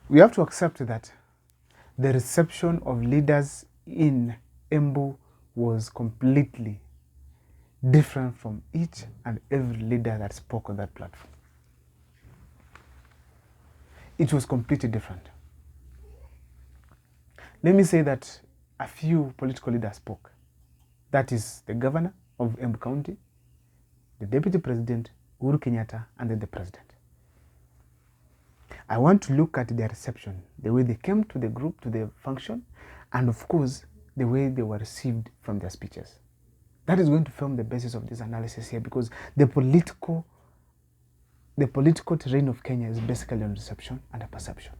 we have to accept that the reception of leaders in Embu was completely different from each and every leader that spoke on that platform. It was completely different. Let me say that a few political leaders spoke. That is the governor of Embu County, the deputy president, Uhuru Kenyatta, and then the president. I want to look at their reception, the way they came to the group, to the function, and of course, the way they were received from their speeches. That is going to form the basis of this analysis here, because the political terrain of Kenya is basically on reception and a perception.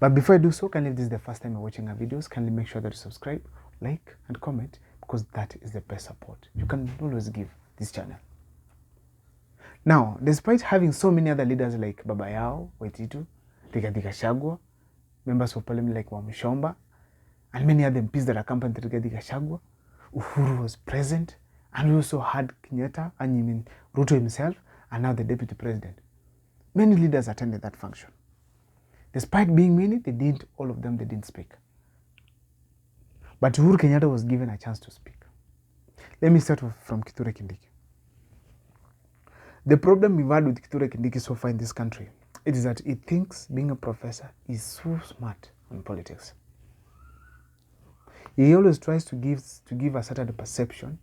But before I do so, kindly, if this is the first time you're watching our videos, kindly make sure that you subscribe, like, and comment, because that is the best support you can always give this channel. Now, despite having so many other leaders like Baba Yao, Waititu, Rigathi Gachagua, members of parliament like Wamshomba, and many other MPs that accompanied Rigathi Gachagua, Uhuru was present, and we also had Kenyatta, and Ruto himself, and now the deputy president. Many leaders attended that function. Despite being many, all of them didn't speak. But Uhuru Kenyatta was given a chance to speak. Let me start from Kithure Kindiki. The problem we've had with Kithure Kindiki so far in this country, it is that he thinks being a professor is so smart on politics. He always tries to give a certain perception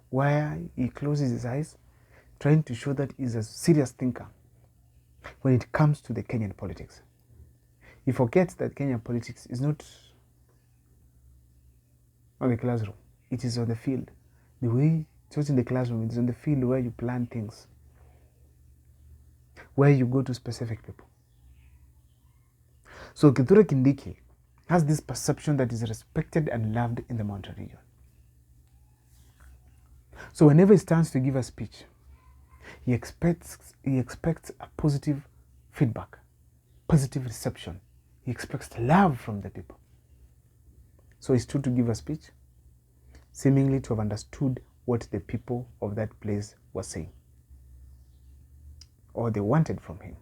where he closes his eyes, trying to show that he's a serious thinker when it comes to the Kenyan politics. He forgets that Kenyan politics is not on the classroom, it is on the field. The way it's not in the classroom, it is on the field where you plan things, where you go to specific people. So Kithure Kindiki has this perception that is respected and loved in the mountain region. So whenever he stands to give a speech, he expects a positive feedback, positive reception. He expects love from the people. So he stood to give a speech, seemingly to have understood what the people of that place were saying, or they wanted from him.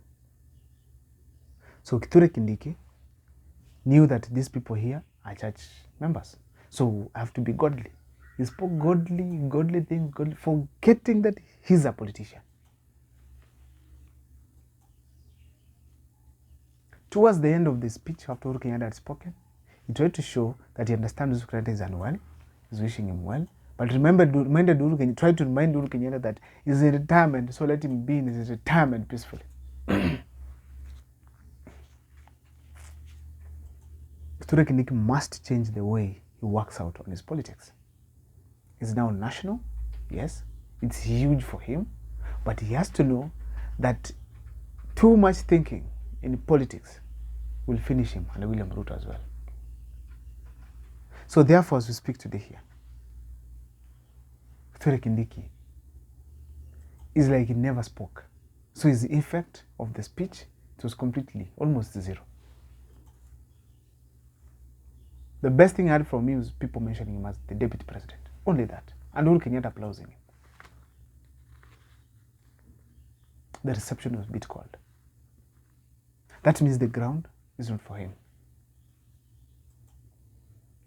So Kithure Kindiki knew that these people here are church members, so I have to be godly. He spoke godly things, forgetting that he's a politician. Towards the end of the speech, after Uhuru Kenyatta had spoken, he tried to show that he understands Uhuru Kenyatta is unwell, he's wishing him well, but tried to remind Uhuru Kenyatta that he's in retirement, so let him be in his retirement peacefully. Kithure Kindiki must change the way he works out on his politics. It's now national, yes, it's huge for him, but he has to know that too much thinking in politics will finish him, and William Ruto as well. So therefore, as we speak today here, Kithure Kindiki is like he never spoke. So his effect of the speech, it was completely, almost zero. The best thing I had from him was people mentioning him as the deputy president. Only that. And Uhuru Kenyatta applauding him. The reception was a bit cold. That means the ground is not for him.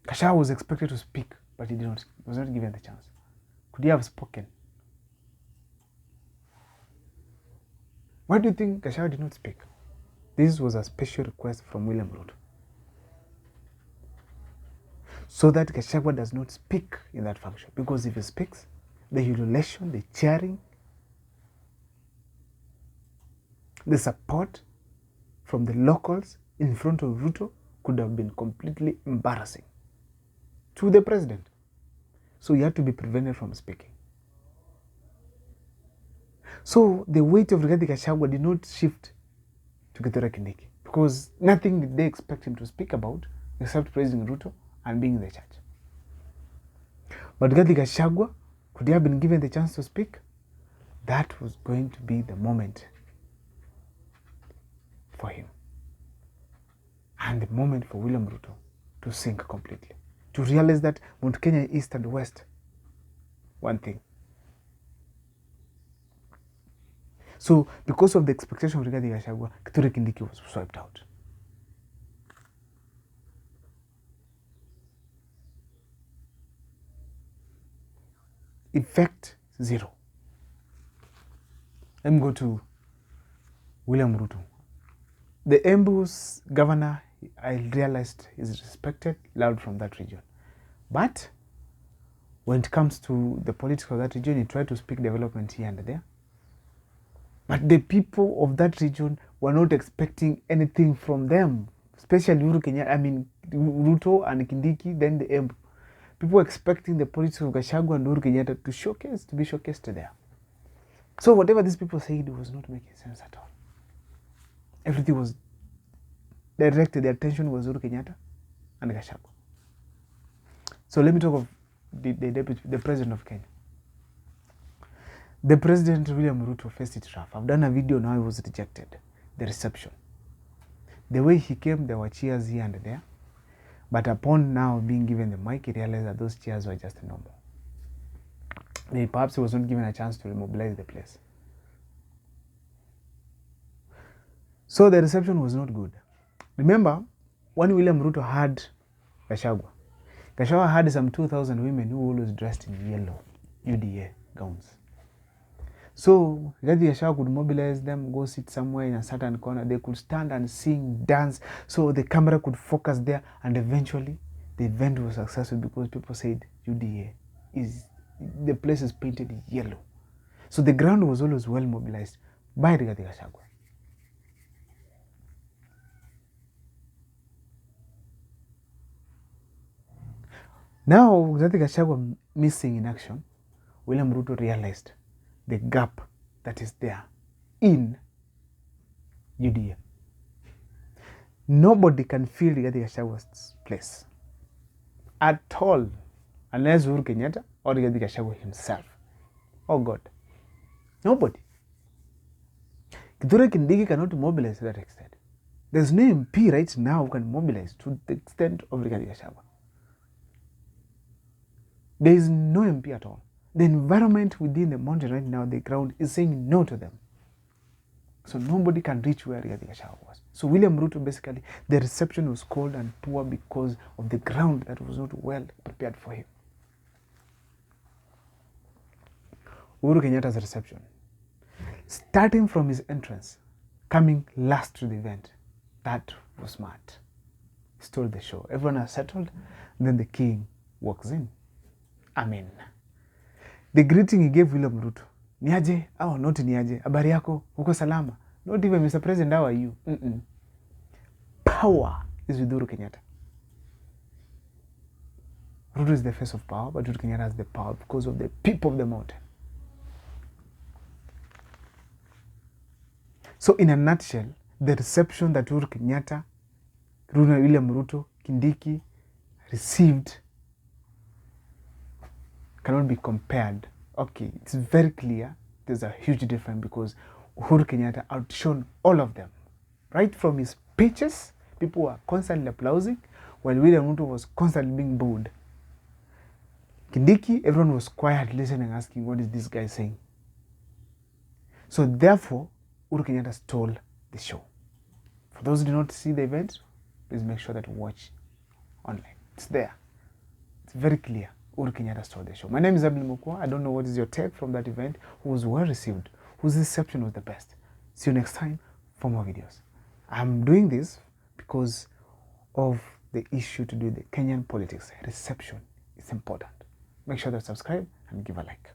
Gachagua was expected to speak, but he was not given the chance. Could he have spoken? Why do you think Gachagua did not speak? This was a special request from William Ruto, so that Gachagua does not speak in that function. Because if he speaks, the ululation, the cheering, the support from the locals in front of Ruto could have been completely embarrassing to the president. So he had to be prevented from speaking. So the weight of Rigathi Gachagua did not shift to Kithure Kindiki, because nothing did they expect him to speak about except praising Ruto and being in the church. But Rigathi Gachagua, could he have been given the chance to speak? That was going to be the moment for him, and the moment for William Ruto to sink completely, to realize that Mount Kenya East and West, one thing. So because of the expectation of Rigathi Gachagua, Kithure Kindiki was swiped out. effect, zero. Let me go to William Ruto. The Embu's governor, I realized, is respected, loved from that region. But when it comes to the politics of that region, he tried to speak development here and there. But the people of that region were not expecting anything from them, especially Ruto and Kindiki, then the Embu. People were expecting the politics of Gachagua and Uhuru Kenyatta to be showcased there. So whatever these people said was not making sense at all. Everything was directed, the attention was Uhuru Kenyatta and Gachagua. So let me talk of the president of Kenya. The president, William Ruto, faced it rough. I've done a video now, he was rejected. The reception. The way he came, there were cheers here and there. But upon now being given the mic, he realized that those cheers were just normal. Perhaps he was not given a chance to remobilize the place. So the reception was not good. Remember, when William Ruto had Gachagua had some 2,000 women who were always dressed in yellow UDA gowns. So Gachagua could mobilize them, go sit somewhere in a certain corner. They could stand and sing, dance, so the camera could focus there, and eventually the event was successful because people said UDA the place is painted yellow. So the ground was always well mobilized by Rigathi Gachagua. Now, Rigathi Gachagua missing in action, William Ruto realized the gap that is there in UDA. Nobody can fill Rigathi Gachagua's place at all unless Uhuru Kenyatta or Rigathi Gachagua himself. Oh God. Nobody. Kithure Kindiki cannot mobilize to that extent. There's no MP right now who can mobilize to the extent of Rigathi Gachagua. There is no MP at all. The environment within the mountain right now, the ground is saying no to them. So nobody can reach where Rigathi Gachagua was. So William Ruto, basically, the reception was cold and poor because of the ground that was not well prepared for him. Uhuru Kenyatta's reception. Starting from his entrance, coming last to the event, that was smart. He stole the show. Everyone has settled, then the king walks in. Amen. The greeting he gave William Ruto, niaje, oh, not niaje, habari yako, uko salama. Not even Mr. President, how are you? Power is with Uhuru Kenyatta. Ruto is the face of power, but Uhuru Kenyatta has the power because of the people of the mountain. So in a nutshell, the reception that Uhuru Kenyatta, William Ruto, Kindiki received cannot be compared. Okay, it's very clear there's a huge difference because Uhuru Kenyatta outshone all of them. Right from his speeches, people were constantly applauding, while William Ruto was constantly being booed. Kindiki, everyone was quiet, listening, asking, what is this guy saying? So therefore, Uhuru Kenyatta stole the show. For those who do not see the event, please make sure that you watch online. It's there. It's very clear. Uhuru Kenyatta stole the show. My name is Abdul Mukwa. I don't know what is your take from that event, who was well received, whose reception was the best. See you next time for more videos. I'm doing this because of the issue to do with the Kenyan politics. Reception is important. Make sure to subscribe and give a like.